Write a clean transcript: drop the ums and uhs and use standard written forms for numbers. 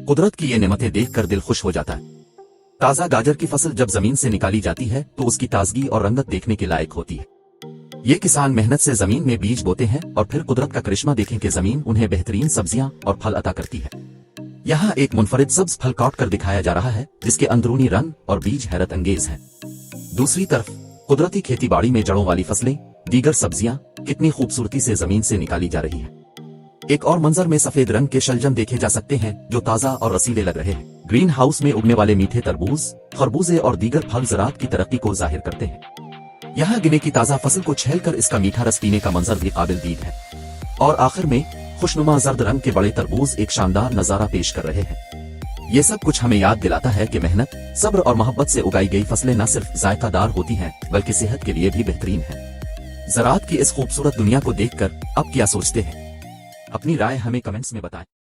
قدرت کی یہ نعمتیں دیکھ کر دل خوش ہو جاتا ہے۔ تازہ گاجر کی فصل جب زمین سے نکالی جاتی ہے تو اس کی تازگی اور رنگت دیکھنے کے لائق ہوتی ہے۔ یہ کسان محنت سے زمین میں بیج بوتے ہیں اور پھر قدرت کا کرشمہ دیکھیں کہ زمین انہیں بہترین سبزیاں اور پھل عطا کرتی ہے۔ یہاں ایک منفرد سبز پھل کاٹ کر دکھایا جا رہا ہے جس کے اندرونی رنگ اور بیج حیرت انگیز ہیں۔ دوسری طرف قدرتی کھیتی باڑی میں جڑوں والی فصلیں، دیگر سبزیاں کتنی خوبصورتی سے زمین سے نکالی جا رہی ہیں۔ ایک اور منظر میں سفید رنگ کے شلجم دیکھے جا سکتے ہیں جو تازہ اور رسیلے لگ رہے ہیں۔ گرین ہاؤس میں اگنے والے میٹھے تربوز، خربوزے اور دیگر پھل زراعت کی ترقی کو ظاہر کرتے ہیں۔ یہاں گنے کی تازہ فصل کو چھیل کر اس کا میٹھا رس پینے کا منظر بھی قابل دید ہے۔ اور آخر میں خوشنما زرد رنگ کے بڑے تربوز ایک شاندار نظارہ پیش کر رہے ہیں۔ یہ سب کچھ ہمیں یاد دلاتا ہے کہ محنت، صبر اور محبت سے اگائی گئی فصلیں نہ صرف ذائقہ دار ہوتی ہیں بلکہ صحت کے لیے بھی بہترین ہیں۔ زراعت کی اس خوبصورت دنیا کو دیکھ کر اب کیا سوچتے ہیں؟ اپنی رائے ہمیں کمنٹس میں بتائیں۔